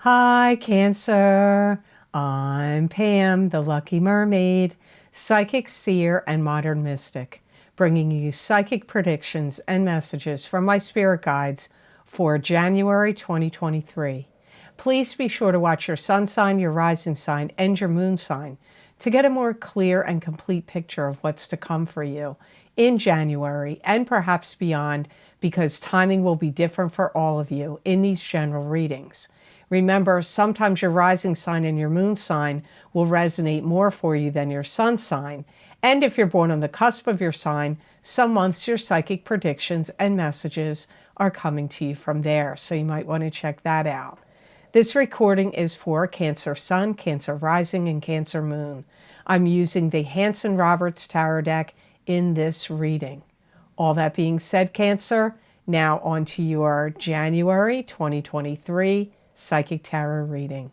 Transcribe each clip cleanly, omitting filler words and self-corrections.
Hi, Cancer. I'm Pam, the Lucky Mermaid, psychic seer and modern mystic, bringing you psychic predictions and messages from my spirit guides for January 2023. Please be sure to watch your sun sign, your rising sign, and your moon sign to get a more clear and complete picture of what's to come for you in January and perhaps beyond, because timing will be different for all of you in these general readings. Remember, sometimes your rising sign and your moon sign will resonate more for you than your sun sign. And if you're born on the cusp of your sign, some months your psychic predictions and messages are coming to you from there. So you might want to check that out. This recording is for Cancer Sun, Cancer Rising, and Cancer Moon. I'm using the Hanson-Roberts Tarot deck in this reading. All that being said, Cancer, now on to your January 2023 Psychic Tarot reading.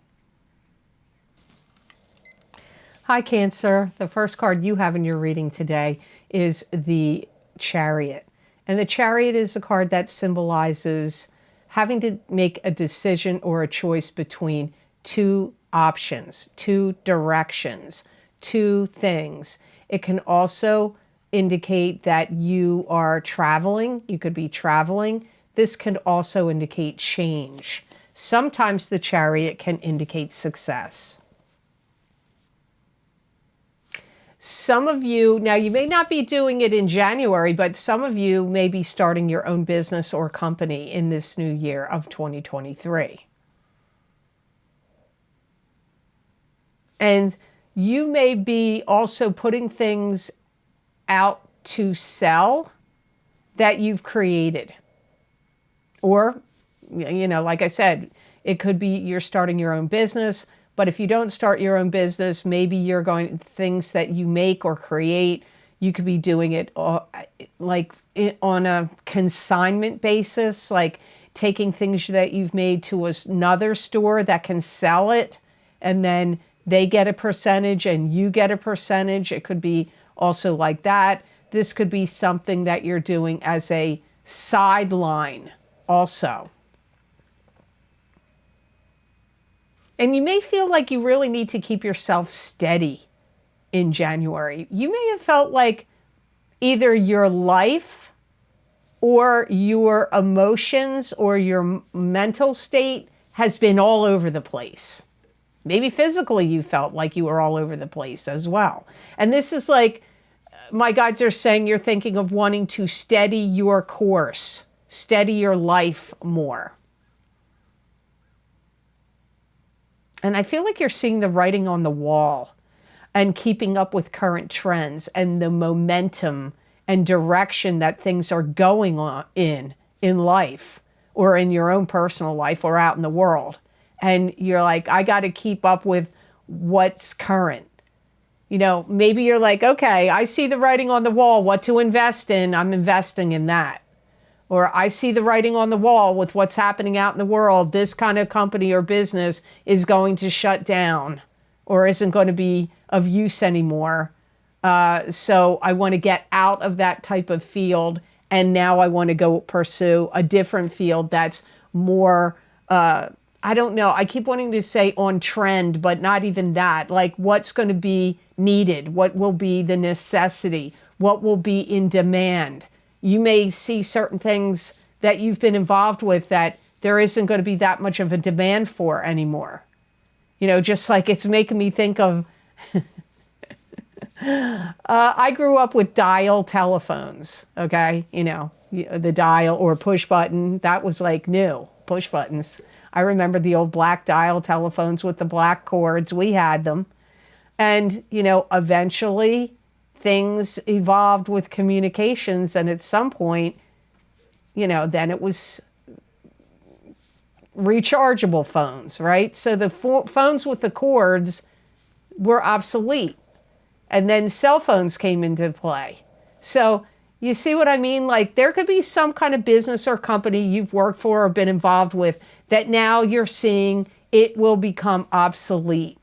Hi, Cancer. The first card you have in your reading today is the Chariot. And the Chariot is a card that symbolizes having to make a decision or a choice between two options, two directions, two things. It can also indicate that you are traveling. You could be traveling. This can also indicate change. Sometimes the Chariot can indicate success. Some of you, now you may not be doing it in January, but some of you may be starting your own business or company in this new year of 2023. And you may be also putting things out to sell that you've created. Or, you know, like I said, it could be you're starting your own business, but if you don't start your own business, maybe you're going, things that you make or create, you could be doing it like on a consignment basis, like taking things that you've made to another store that can sell it, and then they get a percentage and you get a percentage. It could be also like that. This could be something that you're doing as a sideline also. And you may feel like you really need to keep yourself steady in January. You may have felt like either your life or your emotions or your mental state has been all over the place. Maybe physically you felt like you were all over the place as well. And this is like, my guides are saying you're thinking of wanting to steady your course, steady your life more. And I feel like you're seeing the writing on the wall and keeping up with current trends and the momentum and direction that things are going on in life or in your own personal life or out in the world. And you're like, I got to keep up with what's current. You know, maybe you're like, okay, I see the writing on the wall, what to invest in, I'm investing in that. Or I see the writing on the wall with what's happening out in the world. This kind of company or business is going to shut down or isn't going to be of use anymore. So I want to get out of that type of field. And now I want to go pursue a different field that's more, I don't know. I keep wanting to say on trend, but not even that. Like what's going to be needed? What will be the necessity? What will be in demand? You may see certain things that you've been involved with that there isn't going to be that much of a demand for anymore. You know, just like it's making me think of, I grew up with dial telephones, okay? You know, the dial or push button, that was like new, push buttons. I remember the old black dial telephones with the black cords, we had them. And, you know, eventually things evolved with communications, and at some point, you know, then it was rechargeable phones, right? So the phones with the cords were obsolete, and then cell phones came into play. So you see what I mean? Like there could be some kind of business or company you've worked for or been involved with that now you're seeing it will become obsolete,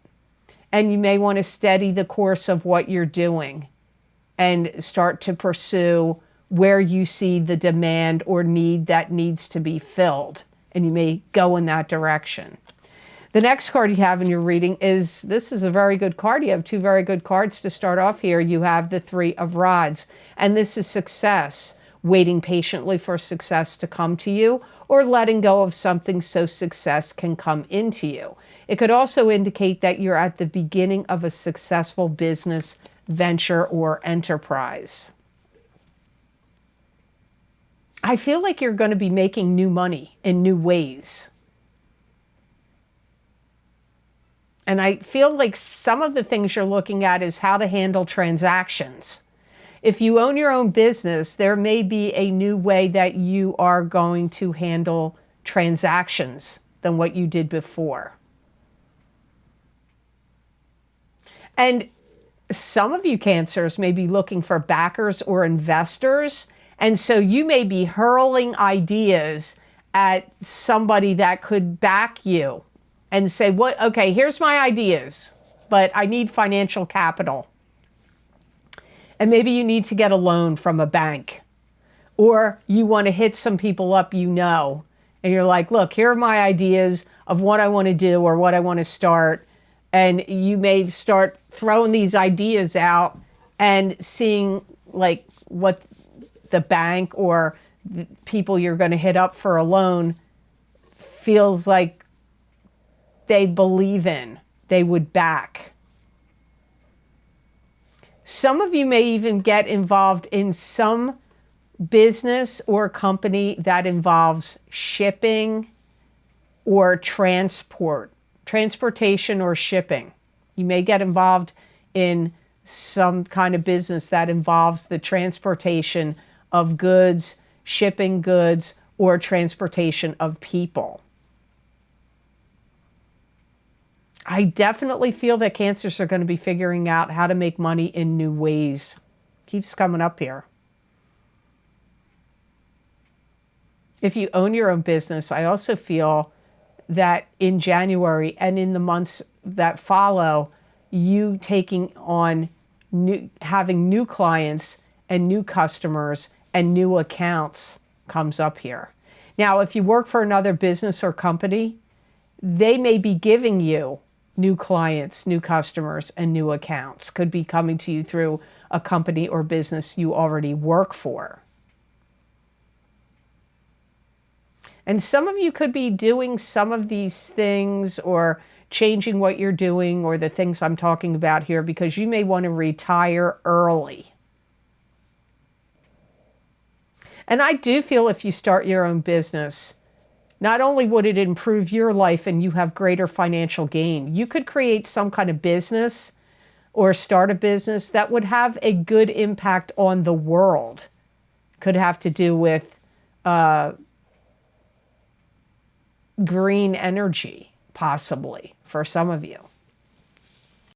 and you may want to steady the course of what you're doing and start to pursue where you see the demand or need that needs to be filled. And you may go in that direction. The next card you have in your reading is, this is a very good card. You have two very good cards to start off here. You have the Three of Rods, and this is success, waiting patiently for success to come to you, or letting go of something so success can come into you. It could also indicate that you're at the beginning of a successful business venture or enterprise. I feel like you're going to be making new money in new ways. And I feel like some of the things you're looking at is how to handle transactions. If you own your own business, there may be a new way that you are going to handle transactions than what you did before. And some of you Cancers may be looking for backers or investors. And so you may be hurling ideas at somebody that could back you and say, "What? Okay, here's my ideas, but I need financial capital." And maybe you need to get a loan from a bank, or you want to hit some people up, and you're like, "Look, here are my ideas of what I want to do or what I want to start." And you may start throwing these ideas out and seeing like what the bank or the people you're going to hit up for a loan feels like they believe in, they would back. Some of you may even get involved in some business or company that involves shipping or transportation or shipping. You may get involved in some kind of business that involves the transportation of goods, shipping goods, or transportation of people. I definitely feel that Cancers are going to be figuring out how to make money in new ways. Keeps coming up here. If you own your own business, I also feel that in January and in the months that follow, you taking on having new clients and new customers and new accounts comes up here. Now, if you work for another business or company, they may be giving you new clients, new customers, and new accounts. Could be coming to you through a company or business you already work for. And some of you could be doing some of these things or changing what you're doing or the things I'm talking about here because you may want to retire early. And I do feel if you start your own business, not only would it improve your life and you have greater financial gain, you could create some kind of business or start a business that would have a good impact on the world. Could have to do with green energy, possibly, for some of you.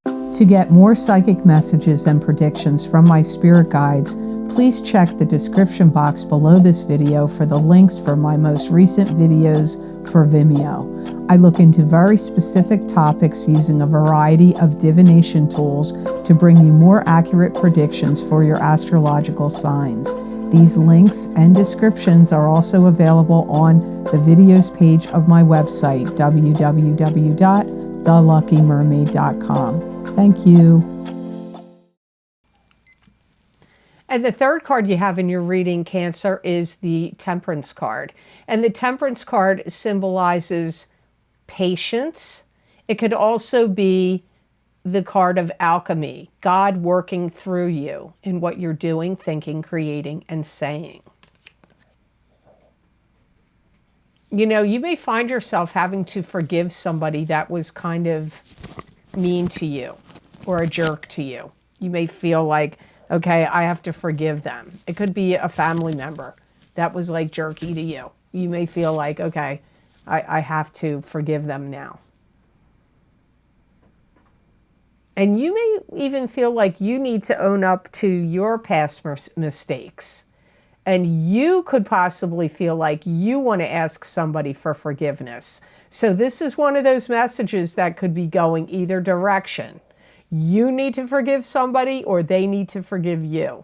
To get more psychic messages and predictions from my spirit guides, please check the description box below this video for the links for my most recent videos for Vimeo. I look into very specific topics using a variety of divination tools to bring you more accurate predictions for your astrological signs. These links and descriptions are also available on the videos page of my website, www.thelluckymermaid.com. Thank you. And the third card you have in your reading, Cancer, is the Temperance card. And the Temperance card symbolizes patience. It could also be the card of alchemy, God working through you in what you're doing, thinking, creating, and saying. You know, you may find yourself having to forgive somebody that was kind of mean to you or a jerk to you. You may feel like, okay, I have to forgive them. It could be a family member that was like jerky to you. You may feel like, okay, I have to forgive them now. And you may even feel like you need to own up to your past mistakes. And you could possibly feel like you want to ask somebody for forgiveness. So this is one of those messages that could be going either direction. You need to forgive somebody or they need to forgive you.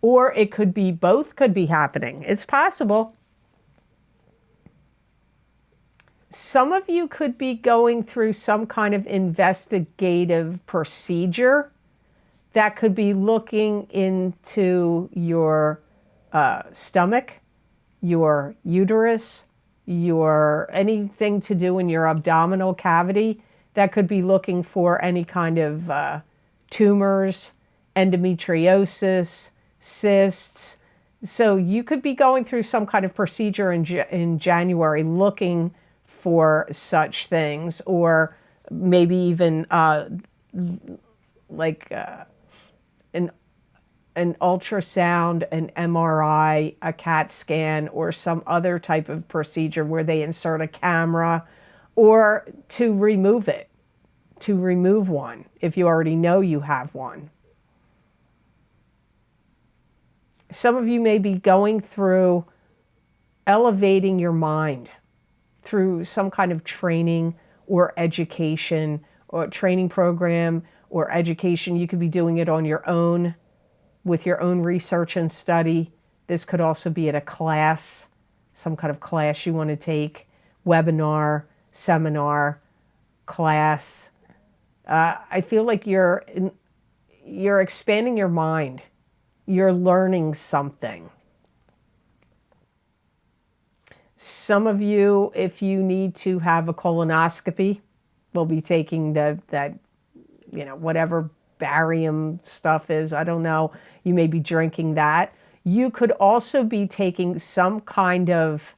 Or it could be both could be happening. It's possible. Some of you could be going through some kind of investigative procedure that could be looking into your stomach, your uterus, your anything to do in your abdominal cavity. That could be looking for any kind of tumors, endometriosis, cysts. So you could be going through some kind of procedure in January looking for such things, or maybe even like an ultrasound, an MRI, a CAT scan, or some other type of procedure where they insert a camera, or to remove it, to remove one if you already know you have one. Some of you may be going through elevating your mind through some kind of training or education or training program or education. You could be doing it on your own with your own research and study. This could also be at a class, some kind of class you want to take, webinar, seminar, class. I feel like you're expanding your mind. You're learning something. Some of you, if you need to have a colonoscopy, will be taking that whatever barium stuff is. I don't know. You may be drinking that. You could also be taking some kind of,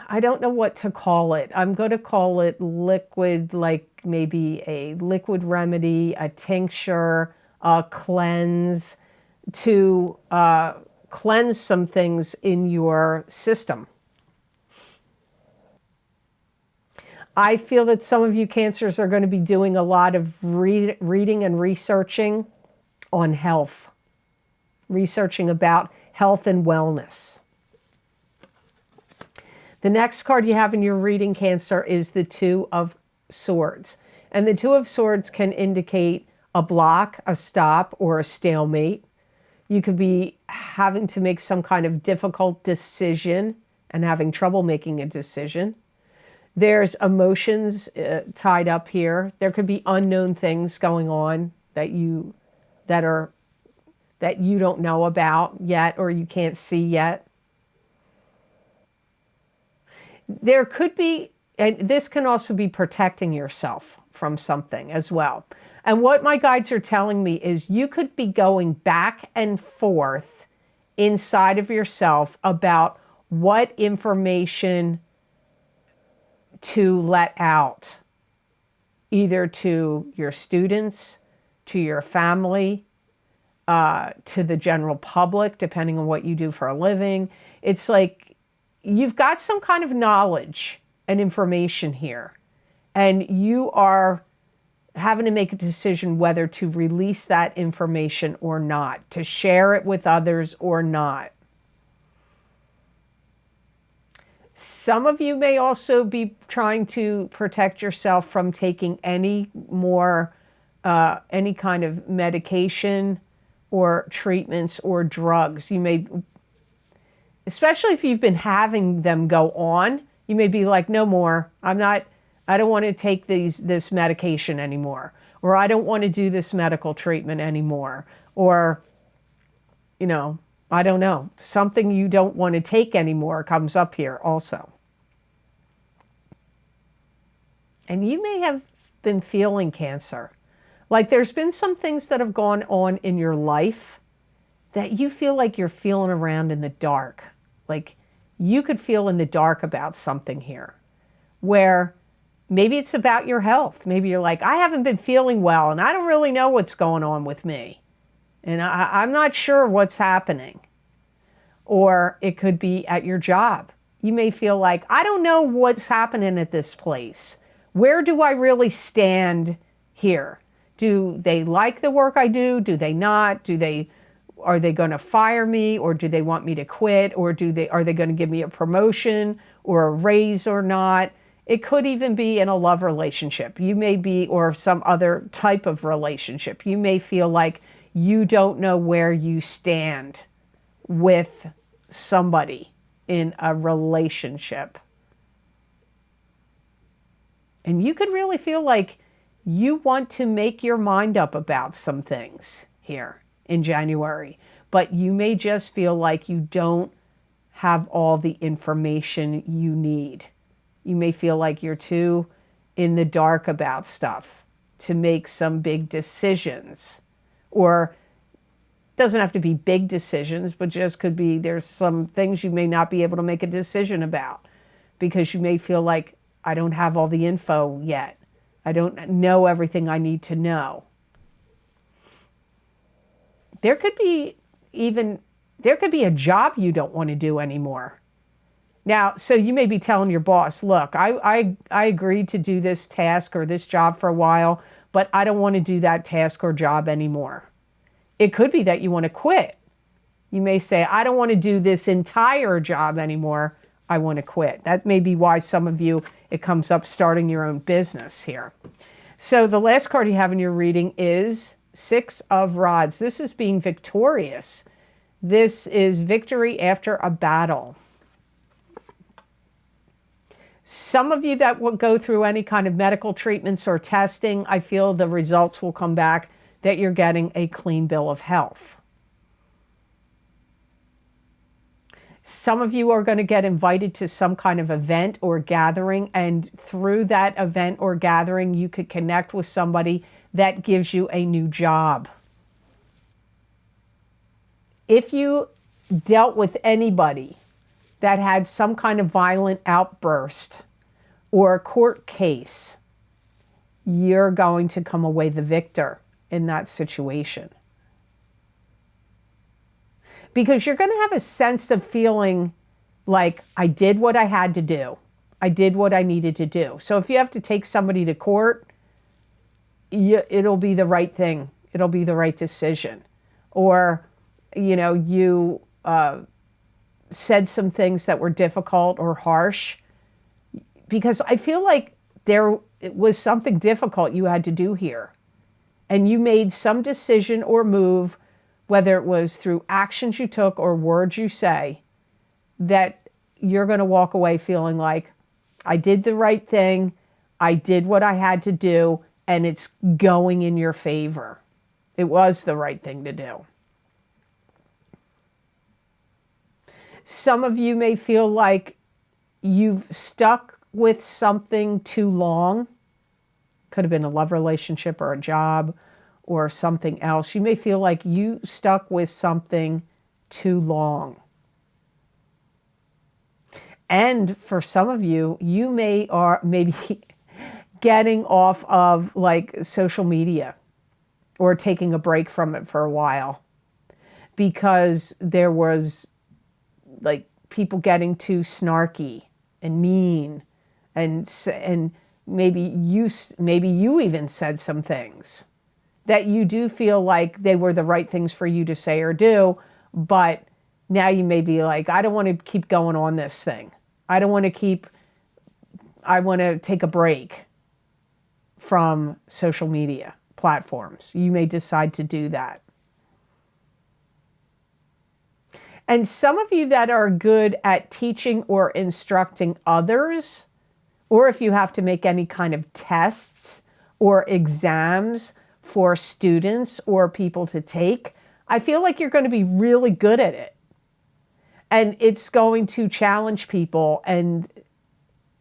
I don't know what to call it. I'm going to call it liquid, like maybe a liquid remedy, a tincture, a cleanse, to cleanse some things in your system. I feel that some of you Cancers are going to be doing a lot of reading and researching on health, researching about health and wellness. The next card you have in your reading, Cancer, is the Two of Swords. And the Two of Swords can indicate a block, a stop, or a stalemate. You could be having to make some kind of difficult decision and having trouble making a decision. There's emotions tied up here. There could be unknown things going on that you don't know about yet, or you can't see yet. There could be, and this can also be protecting yourself from something as well. And what my guides are telling me is you could be going back and forth inside of yourself about what information to let out, either to your students, to your family, to the general public, depending on what you do for a living. It's like you've got some kind of knowledge and information here, and you are having to make a decision whether to release that information or not, to share it with others or not. Some of you may also be trying to protect yourself from taking any more, any kind of medication or treatments or drugs. You may, especially if you've been having them go on, you may be like, no more, I don't want to take this medication anymore, or I don't want to do this medical treatment anymore, or, I don't know, something you don't want to take anymore comes up here also. And you may have been feeling, Cancer, like there's been some things that have gone on in your life that you feel like you're feeling around in the dark. Like you could feel in the dark about something here, where maybe it's about your health. Maybe you're like, I haven't been feeling well and I don't really know what's going on with me. And I'm not sure what's happening. Or it could be at your job. You may feel like, I don't know what's happening at this place. Where do I really stand here? Do they like the work I do? Do they not? Are they going to fire me, or do they want me to quit, or are they going to give me a promotion or a raise or not? It could even be in a love relationship. You may be, or some other type of relationship. You may feel like you don't know where you stand with somebody in a relationship. And you could really feel like you want to make your mind up about some things here in January, but you may just feel like you don't have all the information you need. You may feel like you're too in the dark about stuff to make some big decisions, or doesn't have to be big decisions, but just could be there's some things you may not be able to make a decision about because you may feel like I don't have all the info yet. I don't know everything I need to know. There could be a job you don't want to do anymore. Now, so you may be telling your boss, look, I agreed to do this task or this job for a while, but I don't want to do that task or job anymore. It could be that you want to quit. You may say, I don't want to do this entire job anymore. I want to quit. That may be why some of you, it comes up starting your own business here. So the last card you have in your reading is Six of Rods. This is being victorious. This is victory after a battle. Some of you that will go through any kind of medical treatments or testing, I feel the results will come back that you're getting a clean bill of health. Some of you are going to get invited to some kind of event or gathering, and through that event or gathering, you could connect with somebody that gives you a new job. If you dealt with anybody that had some kind of violent outburst or a court case, you're going to come away the victor in that situation. Because you're going to have a sense of feeling like, I did what I had to do. I did what I needed to do. So if you have to take somebody to court, it'll be the right thing. It'll be the right decision. Or, you said some things that were difficult or harsh. Because I feel like it was something difficult you had to do here. And you made some decision or move, whether it was through actions you took or words you say, that you're going to walk away feeling like, I did the right thing, I did what I had to do, and it's going in your favor. It was the right thing to do. Some of you may feel like you've stuck with something too long. Could have been a love relationship or a job or something else. You may feel like you stuck with something too long. And for some of you, you maybe getting off of like social media or taking a break from it for a while because there was like people getting too snarky and mean, and maybe you even said some things that you do feel like they were the right things for you to say or do, but now you may be like, I don't want to keep going on this thing. I want to take a break from social media platforms. You may decide to do that. And some of you that are good at teaching or instructing others, or if you have to make any kind of tests or exams for students or people to take, I feel like you're going to be really good at it. And it's going to challenge people, and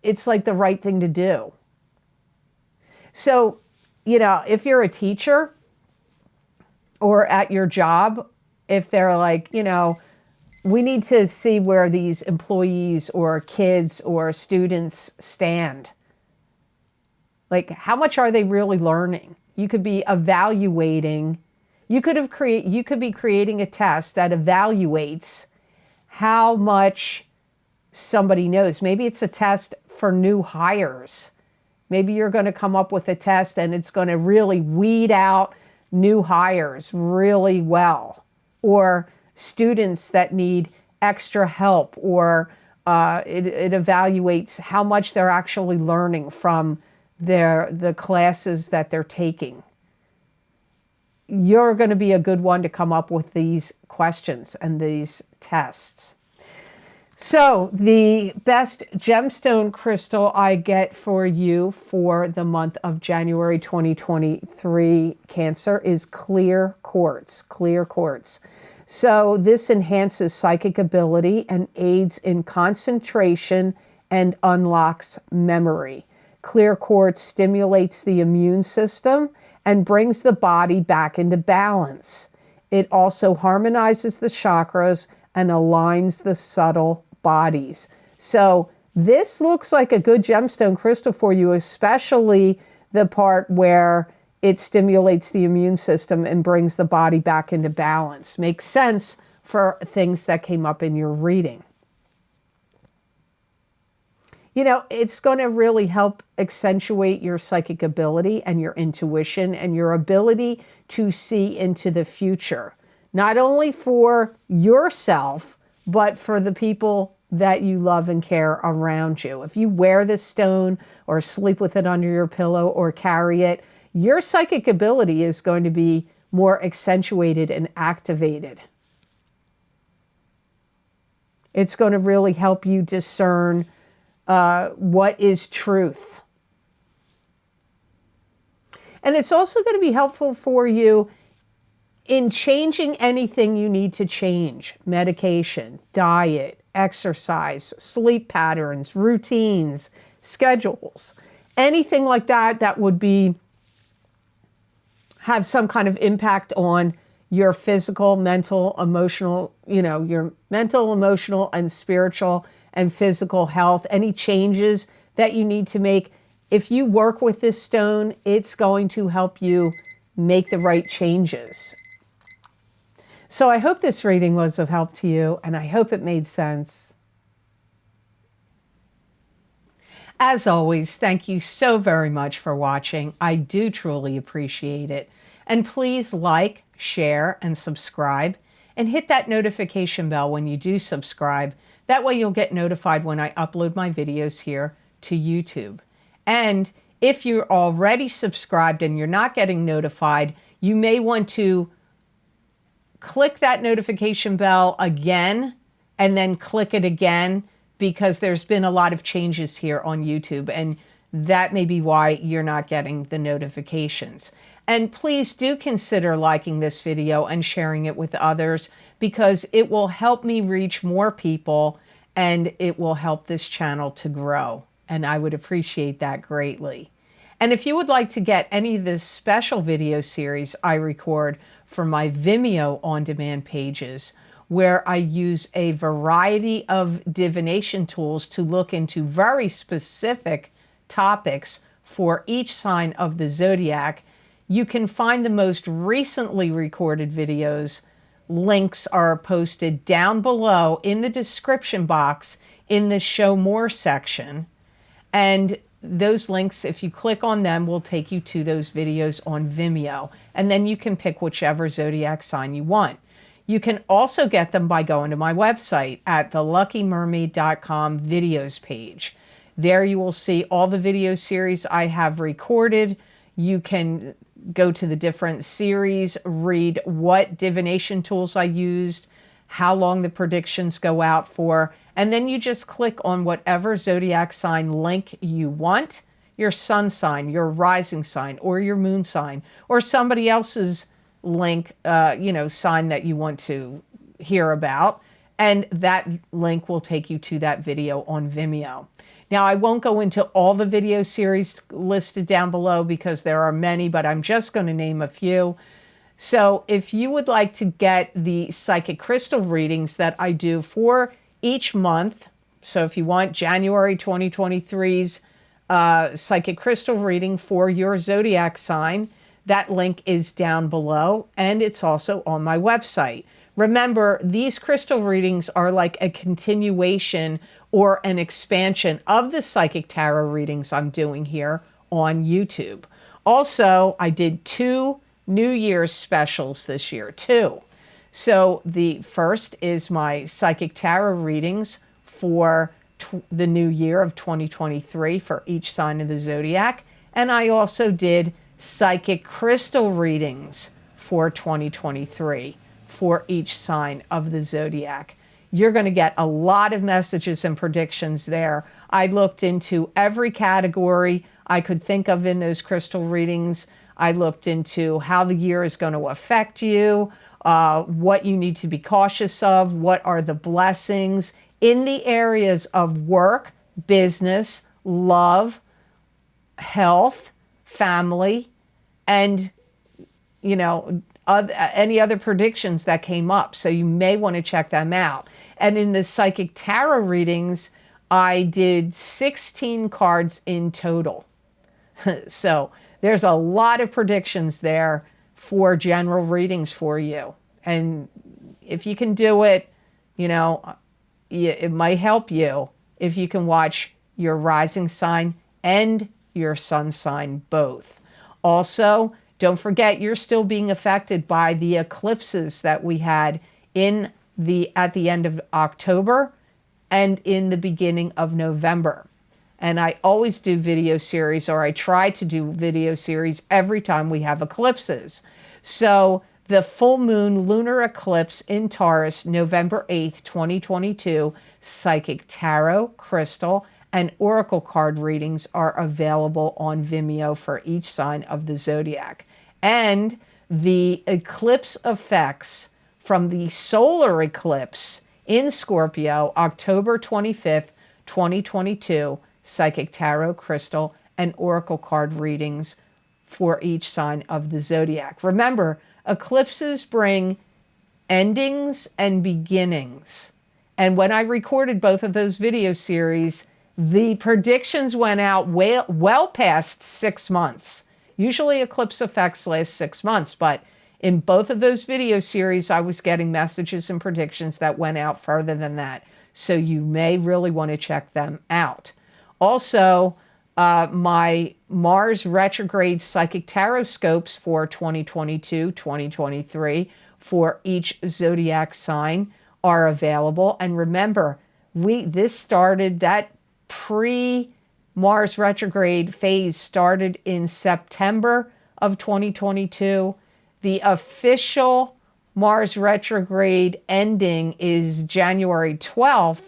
it's like the right thing to do. So, if you're a teacher or at your job, if they're like, we need to see where these employees or kids or students stand. Like, how much are they really learning? You could be evaluating. You could be creating a test that evaluates how much somebody knows. Maybe it's a test for new hires. Maybe you're going to come up with a test and it's going to really weed out new hires really well. Or students that need extra help, or it evaluates how much they're actually learning from the classes that they're taking. You're going to be a good one to come up with these questions and these tests. So the best gemstone crystal I get for you for the month of January 2023 Cancer is clear quartz. Clear quartz. So this enhances psychic ability and aids in concentration and unlocks memory. Clear quartz stimulates the immune system and brings the body back into balance. It also harmonizes the chakras and aligns the subtle bodies. So this looks like a good gemstone crystal for you, especially the part where it stimulates the immune system and brings the body back into balance. Makes sense for things that came up in your reading. You know, it's going to really help accentuate your psychic ability and your intuition and your ability to see into the future, not only for yourself, but for the people that you love and care around you. If you wear this stone or sleep with it under your pillow or carry it, your psychic ability is going to be more accentuated and activated. It's going to really help you discern what is truth. And it's also going to be helpful for you in changing anything you need to change. Medication, diet, exercise, sleep patterns, routines, schedules, anything like that that would have some kind of impact on your physical, mental, emotional, your mental, emotional, and spiritual and physical health. Any changes that you need to make. If you work with this stone, it's going to help you make the right changes. So I hope this reading was of help to you, and I hope it made sense. As always, thank you so very much for watching. I do truly appreciate it. And please like, share, and subscribe, and hit that notification bell when you do subscribe. That way you'll get notified when I upload my videos here to YouTube. And if you're already subscribed and you're not getting notified, you may want to click that notification bell again and then click it again, because there's been a lot of changes here on YouTube, and that may be why you're not getting the notifications. And please do consider liking this video and sharing it with others, because it will help me reach more people and it will help this channel to grow. And I would appreciate that greatly. And if you would like to get any of the special video series I record for my Vimeo on-demand pages, where I use a variety of divination tools to look into very specific topics for each sign of the zodiac, you can find the most recently recorded videos. Links are posted down below in the description box in the Show More section. And those links, if you click on them, will take you to those videos on Vimeo. And then you can pick whichever zodiac sign you want. You can also get them by going to my website at theluckymermaid.com videos page. There you will see all the video series I have recorded. You can go to the different series, read what divination tools I used, how long the predictions go out for, and then you just click on whatever zodiac sign link you want, your sun sign, your rising sign, or your moon sign, or somebody else's link, sign that you want to hear about, and that link will take you to that video on Vimeo. Now, I won't go into all the video series listed down below because there are many, but I'm just going to name a few. So if you would like to get the psychic crystal readings that I do for each month, so if you want January 2023's psychic crystal reading for your zodiac sign, that link is down below, and it's also on my website. Remember, these crystal readings are like a continuation or an expansion of the psychic tarot readings I'm doing here on YouTube. Also, I did 2 New Year's specials this year, 2. So the first is my psychic tarot readings for the new year of 2023 for each sign of the zodiac. And I also did psychic crystal readings for 2023 for each sign of the zodiac. You're going to get a lot of messages and predictions there. I looked into every category I could think of in those crystal readings. I looked into how the year is going to affect you, what you need to be cautious of, what are the blessings in the areas of work, business, love, health, family, and, any other predictions that came up. So you may want to check them out. And in the Psychic Tarot readings, I did 16 cards in total. So there's a lot of predictions there for general readings for you. And if you can do it, it might help you if you can watch your rising sign and your sun sign both. Also, don't forget you're still being affected by the eclipses that we had at the end of October and in the beginning of November. And I always do video series, or I try to do video series every time we have eclipses. So the full moon lunar eclipse in Taurus, November 8th, 2022, Psychic Tarot, Crystal, and Oracle card readings are available on Vimeo for each sign of the zodiac. And the eclipse effects from the solar eclipse in Scorpio, October 25th, 2022, Psychic Tarot, Crystal, and Oracle card readings for each sign of the zodiac. Remember, eclipses bring endings and beginnings. And when I recorded both of those video series, the predictions went out well past 6 months. Usually eclipse effects last 6 months, but in both of those video series, I was getting messages and predictions that went out further than that. So you may really want to check them out. Also, my Mars retrograde psychic tarot scopes for 2022, 2023 for each zodiac sign are available. And remember, that pre-Mars retrograde phase started in September of 2022. The official Mars retrograde ending is January 12th,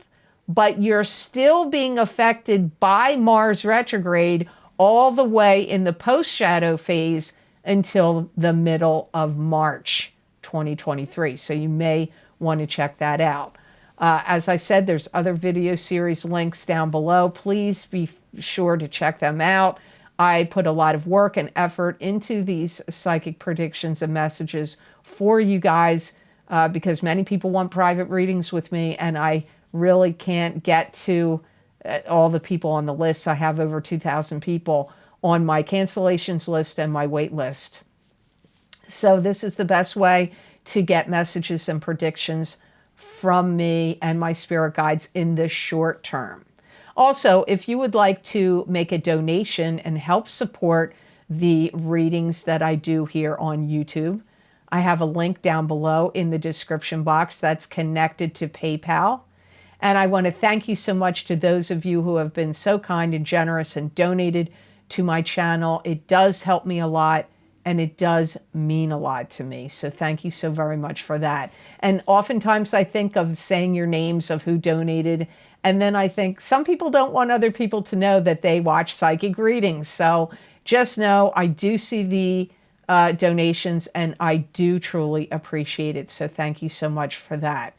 but you're still being affected by Mars retrograde all the way in the post-shadow phase until the middle of March 2023. So you may want to check that out. As I said, there's other video series links down below. Please be sure to check them out. I put a lot of work and effort into these psychic predictions and messages for you guys because many people want private readings with me, and I really can't get to all the people on the list. I have over 2,000 people on my cancellations list and my wait list. So this is the best way to get messages and predictions from me and my spirit guides in the short term. Also, if you would like to make a donation and help support the readings that I do here on YouTube, I have a link down below in the description box that's connected to PayPal. And I want to thank you so much to those of you who have been so kind and generous and donated to my channel. It does help me a lot, and it does mean a lot to me. So thank you so very much for that. And oftentimes I think of saying your names of who donated, and then I think some people don't want other people to know that they watch psychic readings. So just know I do see the donations, and I do truly appreciate it. So thank you so much for that.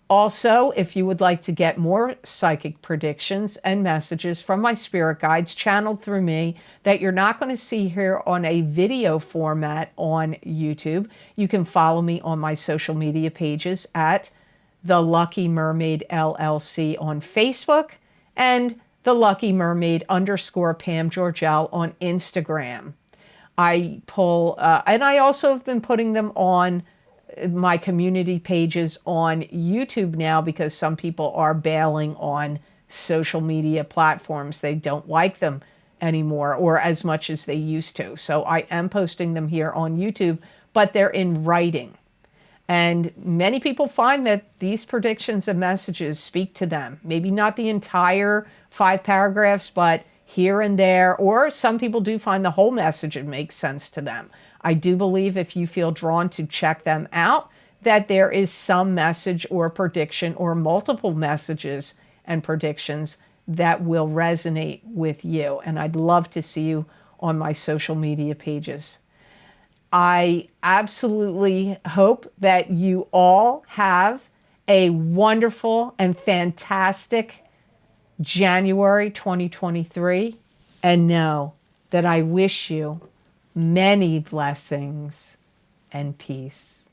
Also, if you would like to get more psychic predictions and messages from my spirit guides channeled through me that you're not going to see here on a video format on YouTube, you can follow me on my social media pages at The Lucky Mermaid LLC on Facebook and The Lucky Mermaid _ Pam Georgel on Instagram. I pull, and I also have been putting them on my community pages on YouTube now because some people are bailing on social media platforms. They don't like them anymore or as much as they used to. So I am posting them here on YouTube, but they're in writing. And many people find that these predictions and messages speak to them. Maybe not the entire 5 paragraphs, but here and there, or some people do find the whole message and makes sense to them. I do believe if you feel drawn to check them out, that there is some message or prediction or multiple messages and predictions that will resonate with you. And I'd love to see you on my social media pages. I absolutely hope that you all have a wonderful and fantastic January 2023, and know that I wish you many blessings and peace.